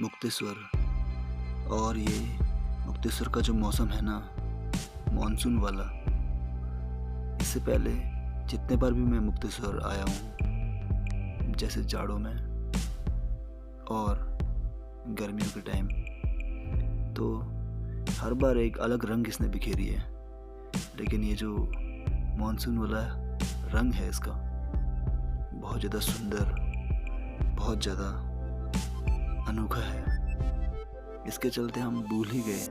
मुक्तेश्वर। और ये मुक्तेश्वर का जो मौसम है ना, मानसून वाला। इससे पहले जितने बार भी मैं मुक्तेश्वर आया हूँ, जैसे जाड़ों में और गर्मियों के टाइम, तो हर बार एक अलग रंग इसने बिखेरी है। लेकिन ये जो मानसून वाला रंग है इसका, बहुत ज़्यादा सुंदर, बहुत ज़्यादा अनोखा है। इसके चलते हम भूल ही गए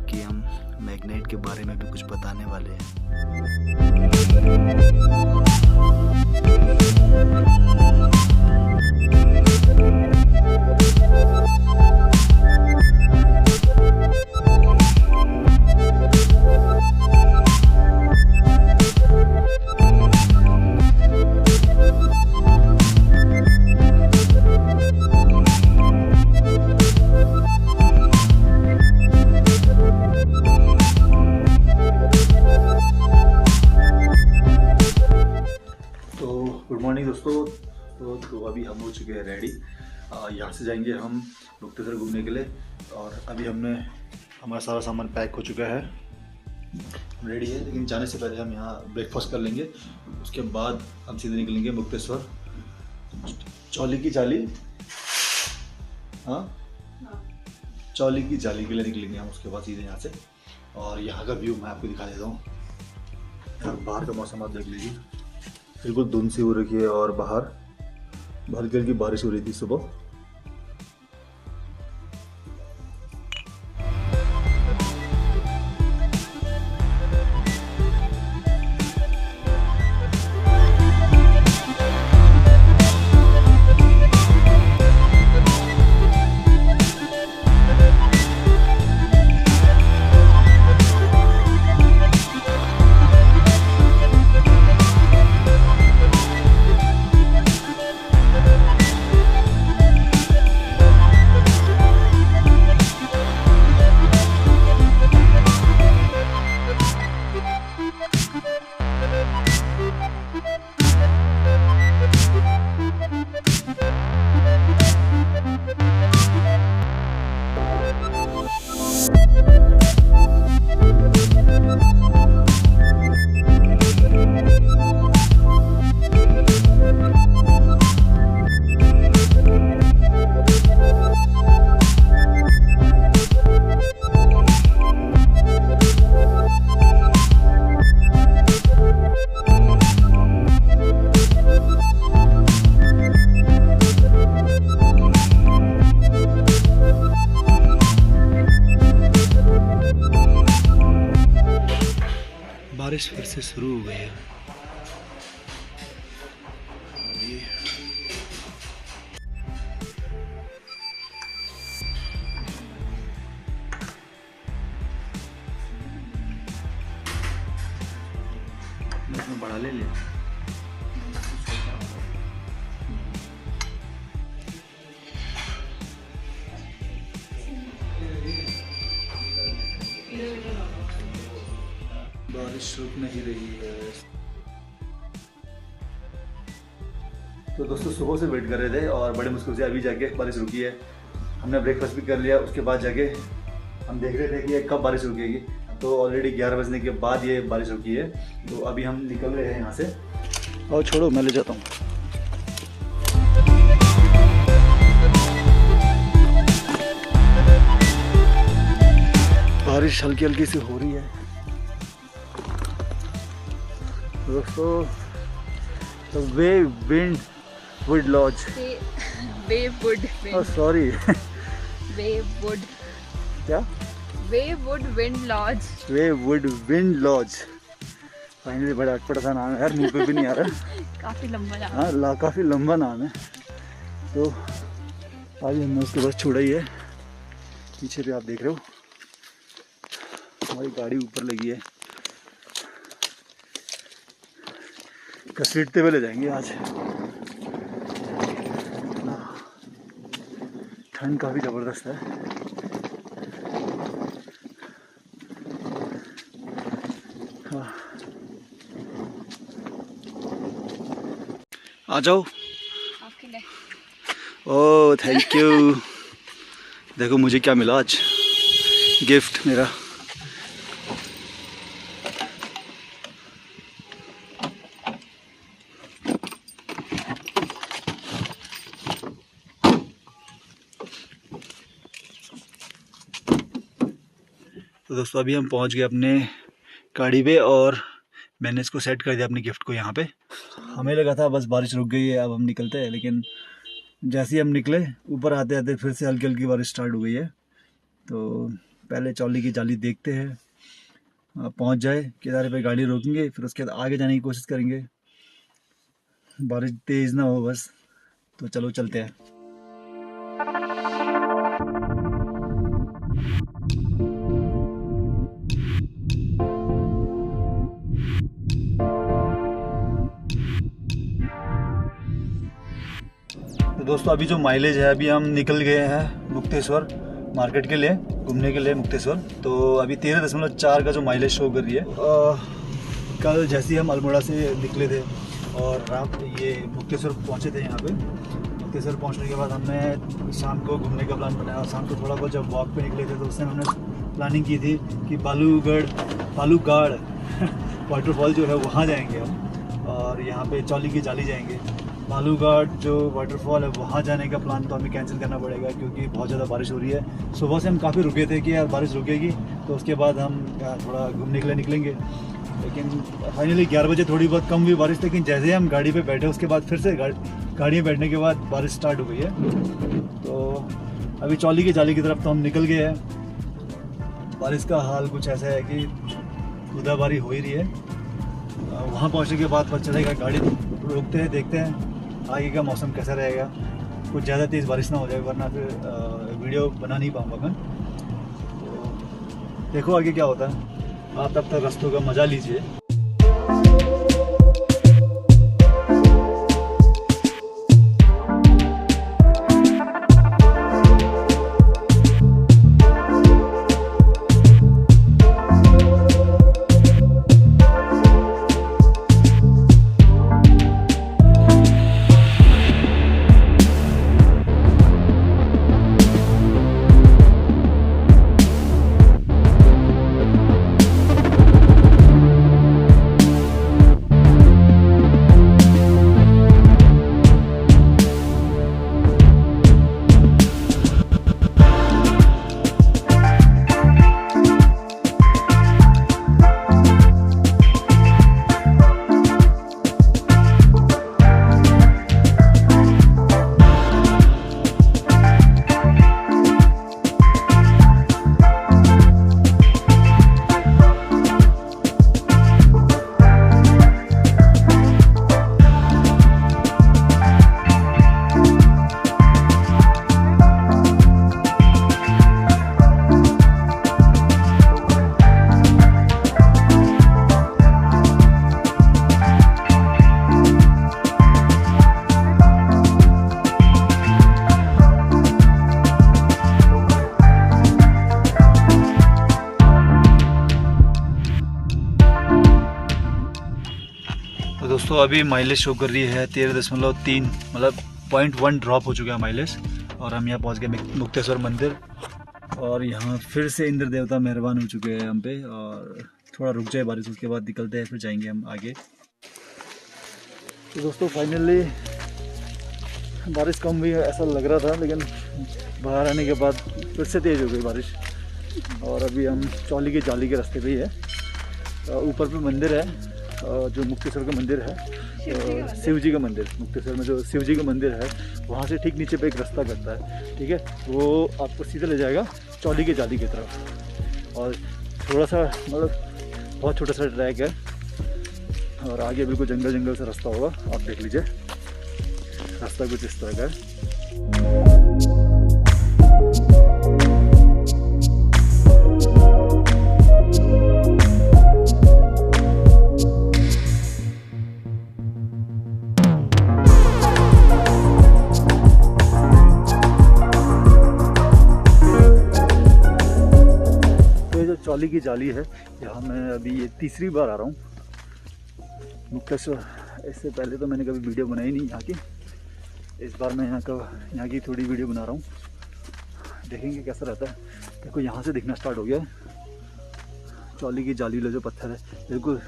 कि हम मैग्नेट के बारे में भी कुछ बताने वाले हैं। गुड मॉर्निंग दोस्तों। तो अभी हम हो चुके हैं रेडी। यहाँ से जाएंगे हम मुक्तेश्वर घूमने के लिए। और अभी हमारा सारा सामान पैक हो चुका है, हम रेडी है। लेकिन जाने से पहले हम यहाँ ब्रेकफास्ट कर लेंगे, उसके बाद हम सीधे निकलेंगे मुक्तेश्वर चौली की जाली। हाँ, चौली की जाली के लिए निकलेंगे हम उसके बाद सीधे यहाँ से। और यहाँ का व्यू मैं आपको दिखा देता हूँ। बाहर का मौसम आप देख लीजिए, बिल्कुल धुंध सी हो रखी है और बाहर हल्की हल्की बारिश हो रही थी सुबह। बारिश फिर से शुरू हो गई है। इसमें बड़ा ले लिया। बारिश रुक नहीं रही है। तो दोस्तों सुबह से वेट कर रहे थे और बड़े मुश्किल से अभी जाके बारिश रुकी है। हमने ब्रेकफास्ट भी कर लिया, उसके बाद जाके हम देख रहे थे कि ये कब बारिश रुकेगी। तो ऑलरेडी 11 बजने के बाद ये बारिश रुकी है। तो अभी हम निकल रहे हैं यहाँ से। और छोड़ो, मैं ले जाता हूँ। बारिश हल्की हल्की सी हो रही है दोस्तों। वेववुड लॉज, सॉरी वेववुड क्या, Wavewood wind lodge, Wavewood wind lodge. Finally बड़ा अटपटा सा नाम है यार, मुंह पे भी नहीं आ रहा। काफी लंबा नाम। हाँ, काफी लंबा नाम है। तो आज हमने उसके बस छोड़ा ही है। पीछे भी आप देख रहे हो हमारी गाड़ी ऊपर लगी है। घसीटते हुए ले जाएंगे आज। ठंड काफ़ी ज़बरदस्त है। आ जाओ। आपके लिए। Oh thank you. देखो मुझे क्या मिला आज, गिफ्ट मेरा। तो दोस्तों अभी हम पहुंच गए अपने गाड़ी पे और मैंने इसको सेट कर दिया अपने गिफ्ट को यहाँ पे। हमें लगा था बस बारिश रुक गई है अब हम निकलते हैं, लेकिन जैसे ही हम निकले ऊपर आते आते फिर से हल्की हल्की बारिश स्टार्ट हो गई है। तो पहले चौली की जाली देखते हैं, पहुंच जाए किनारे पे गाड़ी रोकेंगे, फिर उसके बाद आगे जाने की कोशिश करेंगे। बारिश तेज़ ना हो बस। तो चलो चलते हैं। तो दोस्तों अभी जो माइलेज है, अभी हम निकल गए हैं मुक्तेश्वर मार्केट के लिए, घूमने के लिए मुक्तेश्वर। तो अभी 13.4 का जो माइलेज शो कर रही है। कल जैसे ही हम अल्मोड़ा से निकले थे और रात ये मुक्तेश्वर पहुंचे थे यहाँ पे। मुक्तेश्वर पहुंचने के बाद हमने शाम को घूमने का प्लान बनाया और शाम को थोड़ा बहुत जब वॉक पे निकले थे तो उस टाइम हमने प्लानिंग की थी कि बालूगाड़ वाटरफॉल जो है वहाँ जाएंगे हम, और यहाँ पे चौली की जाली जाएंगे। बालूगाड़ जो वाटरफॉल है वहाँ जाने का प्लान तो हमें कैंसिल करना पड़ेगा क्योंकि बहुत ज़्यादा बारिश हो रही है। सुबह से हम काफ़ी रुके थे कि यार बारिश रुकेगी तो उसके बाद हम थोड़ा घूमने के लिए निकलेंगे, लेकिन फाइनली 11 बजे थोड़ी बहुत कम हुई बारिश। लेकिन जैसे ही हम गाड़ी पे बैठे उसके बाद फिर से गाड़ी में बैठने के बाद बारिश स्टार्ट हो गई है। तो अभी चौली की जाली की तरफ तो हम निकल गए हैं। बारिश का हाल कुछ ऐसा है कि बूंदाबांदी हो ही रही है। वहाँ पहुँचने के बाद पता चलेगा, गाड़ी रोकते हैं, देखते हैं आगे का मौसम कैसा रहेगा। कुछ ज़्यादा तेज़ बारिश ना हो जाए वरना फिर वीडियो बना नहीं पाऊँगा मैं। तो देखो आगे क्या होता है, आप तब तक रास्तों का मज़ा लीजिए। दोस्तों अभी माइलेज शो कर रही है 13.3, मतलब 0.1 ड्रॉप हो चुका है माइलेज। और हम यहाँ पहुँच गए मुक्तेश्वर मंदिर, और यहाँ फिर से इंद्र देवता मेहरबान हो चुके हैं हम पे। और थोड़ा रुक जाए बारिश, उसके बाद निकलते हैं, फिर जाएंगे हम आगे। तो दोस्तों फाइनली बारिश कम हुई है ऐसा लग रहा था, लेकिन बाहर आने के बाद फिर से तेज़ हो गई बारिश। और अभी हम चौली की जाली के रास्ते पे ही है। ऊपर पे मंदिर है जो मुक्तेश्वर का मंदिर है, शिव जी का मंदिर। मुक्तेश्वर में जो शिव जी का मंदिर है वहाँ से ठीक नीचे पे एक रास्ता करता है, ठीक है, वो आपको सीधे ले जाएगा चौली की जाली की तरफ। और थोड़ा सा मतलब बहुत छोटा सा ट्रैक है और आगे बिल्कुल जंगल जंगल सा रास्ता होगा। आप देख लीजिए रास्ता कुछ इस तरह का है। चौली की जाली है, यहाँ मैं अभी ये तीसरी बार आ रहा हूँ मुक्तेश्वर। इससे पहले तो मैंने कभी वीडियो बनाई नहीं यहाँ की। इस बार मैं यहाँ की थोड़ी वीडियो बना रहा हूँ। देखेंगे कैसा रहता है। देखो यहाँ से दिखना स्टार्ट हो गया है चौली की जाली वाला जो पत्थर है, बिल्कुल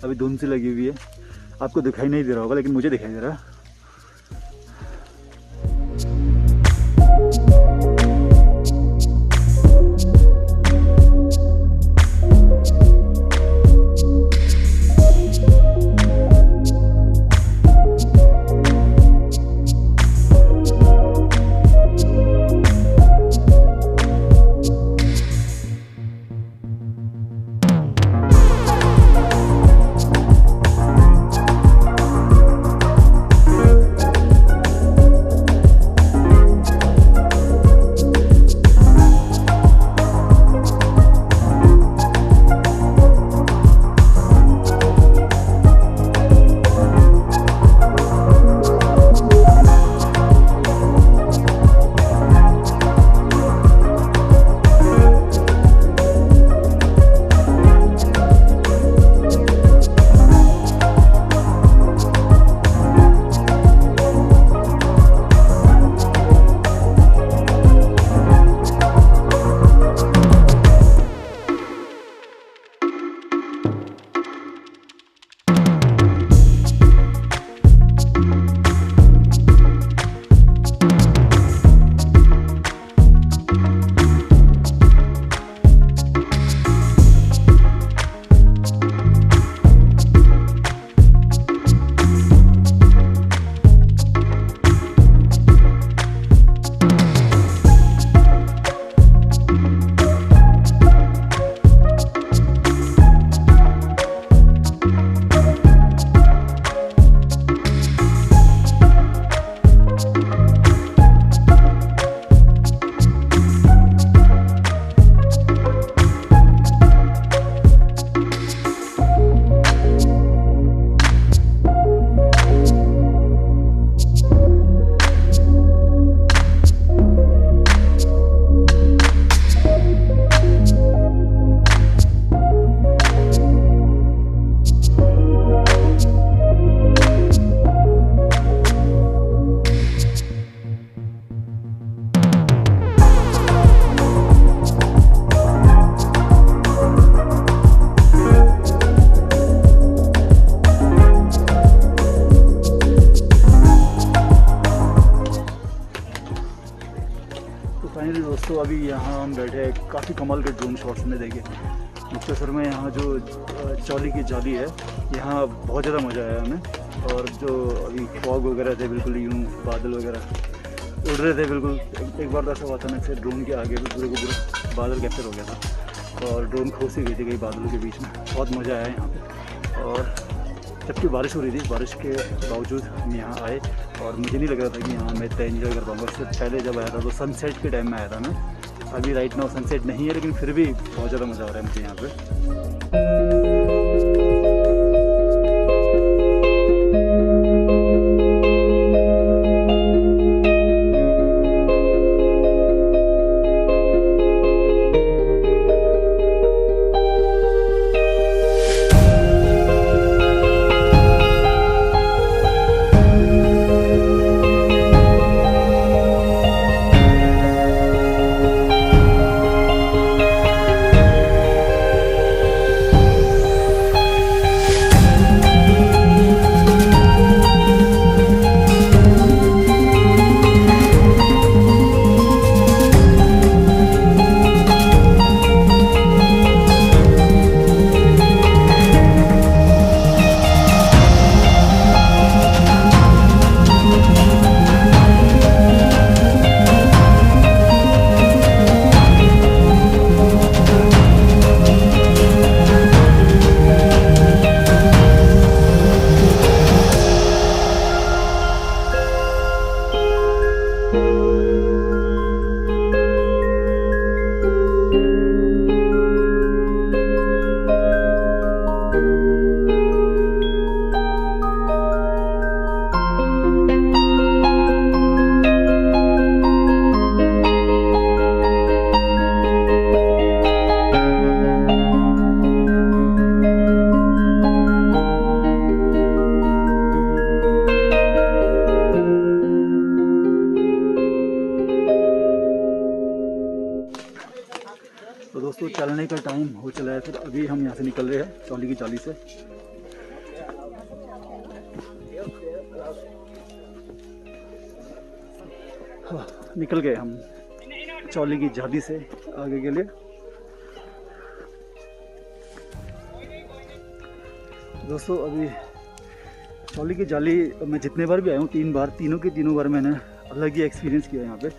अभी धुंध सी लगी हुई है, आपको दिखाई नहीं दे रहा होगा लेकिन मुझे दिखाई दे रहा है। फाइनली दोस्तों अभी यहाँ हम बैठे हैं, काफ़ी कमाल के ड्रोन शॉट्स में देखे मुक्तेसर में। यहाँ जो चौली की जाली है यहाँ बहुत ज़्यादा मज़ा आया हमें। और जो अभी फॉग वगैरह थे बिल्कुल यूँ बादल वगैरह उड़ रहे थे बिल्कुल, एक बार तो ऐसा हुआ अचानक से ड्रोन के आगे भी पूरे को पूरा बादल कैप्चर हो गया था और ड्रोन खो सी गई थी कई बादलों के बीच में। बहुत मज़ा आया यहाँ पे। और जबकि बारिश हो रही थी, बारिश के बावजूद हम यहाँ आए और मुझे नहीं लग रहा था कि यहाँ मैं इतना एंजॉय कर पाऊँगा। इससे पहले जब आया था तो सनसेट के टाइम में आया था मैं। अभी राइट नाउ सनसेट नहीं है लेकिन फिर भी बहुत ज़्यादा मज़ा आ रहा है मुझे यहाँ पे। निकलने का टाइम हो चला है, फिर अभी हम यहाँ से निकल रहे हैं चौली की जाली से। हाँ, निकल गए हम चौली की जाली से आगे के लिए। दोस्तों अभी चौली की जाली मैं जितने बार भी आया हूँ 3 बार, तीनों बार मैंने अलग ही एक्सपीरियंस किया यहाँ पे।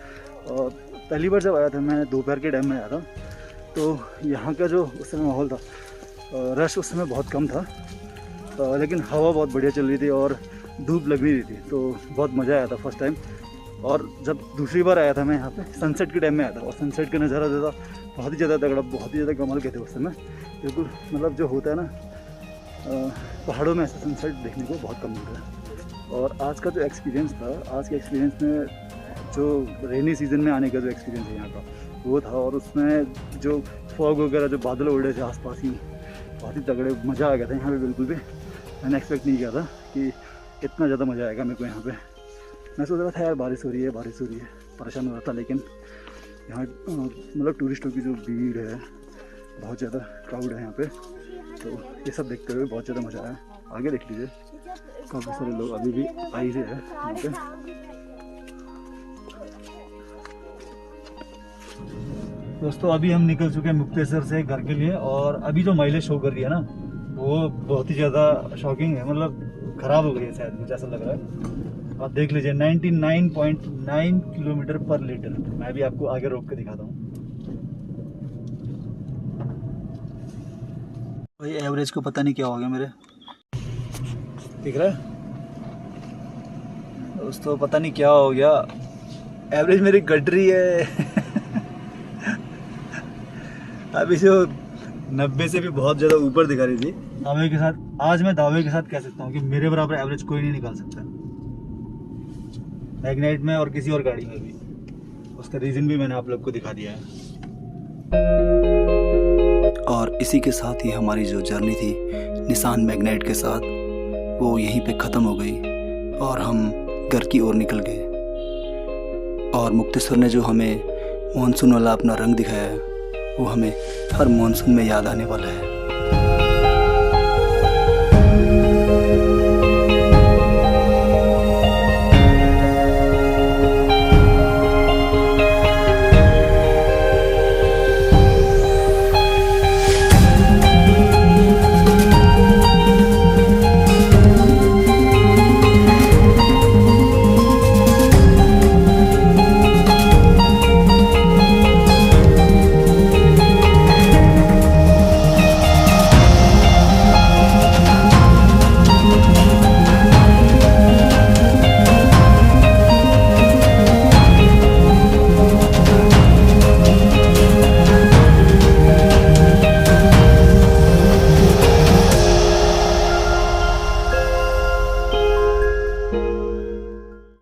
और पहली बार जब आया था मैं दोपहर के टाइम में आया था, तो यहाँ का जो उस समय माहौल था, रश उस समय बहुत कम था, लेकिन हवा बहुत बढ़िया चल रही थी और धूप लग भी रही थी, तो बहुत मज़ा आया था फर्स्ट टाइम। और जब दूसरी बार आया था मैं यहाँ पे सनसेट के टाइम में आया था, और सनसेट का नज़ारा जो था बहुत ही ज़्यादा तगड़ा, बहुत ही ज़्यादा कमाल के थे उस समय। बिल्कुल मतलब जो होता है ना पहाड़ों में ऐसा सनसेट देखने को बहुत कम मिलता है। और आज का जो एक्सपीरियंस था, आज के एक्सपीरियंस में जो रेनी सीज़न में आने का जो एक्सपीरियंस है यहाँ का वो था, और उसमें जो फॉग वगैरह जो बादल उड़ रहे थे आसपास ही, बहुत ही तगड़े मज़ा आ गया था यहाँ पे। बिल्कुल भी मैंने एक्सपेक्ट नहीं किया था कि इतना ज़्यादा मज़ा आएगा मेरे को यहाँ पे। मैं सोच रहा था यार बारिश हो रही है, परेशान हो रहा था, लेकिन यहाँ मतलब टूरिस्टों की जो भीड़ है, बहुत ज़्यादा क्राउड है यहाँ पे, तो ये सब देखते हुए बहुत ज़्यादा मज़ा आया। आगे देख लीजिए काफ़ी सारे लोग अभी भी आई से है यहाँ पे। दोस्तों अभी हम निकल चुके हैं मुक्तेश्वर से घर के लिए, और अभी जो माइलेज शो कर रही है ना वो बहुत ही ज़्यादा शॉकिंग है, मतलब ख़राब हो गई है शायद, मुझे ऐसा लग रहा है। आप देख लीजिए 99.9 किलोमीटर पर लीटर। मैं भी आपको आगे रोक के दिखाता हूँ। भाई एवरेज को पता नहीं क्या हो गया मेरे, दिख रहा है दोस्तों, पता नहीं क्या हो गया, एवरेज मेरी घट रही है। अभी जो 90 से भी बहुत ज़्यादा ऊपर दिखा रही थी। दावे के साथ, आज मैं दावे के साथ कह सकता हूँ कि मेरे बराबर एवरेज कोई नहीं निकाल सकता मैग्नेट में और किसी और गाड़ी में भी। उसका रीज़न भी मैंने आप लोग को दिखा दिया है। और इसी के साथ ही हमारी जो जर्नी थी निसान मैग्नेट के साथ, वो यहीं पे ख़त्म हो गई और हम घर की ओर निकल गए। और मुक्तेश्वर ने जो हमें मानसून वाला अपना रंग दिखाया है, वो हमें हर मानसून में याद आने वाला है।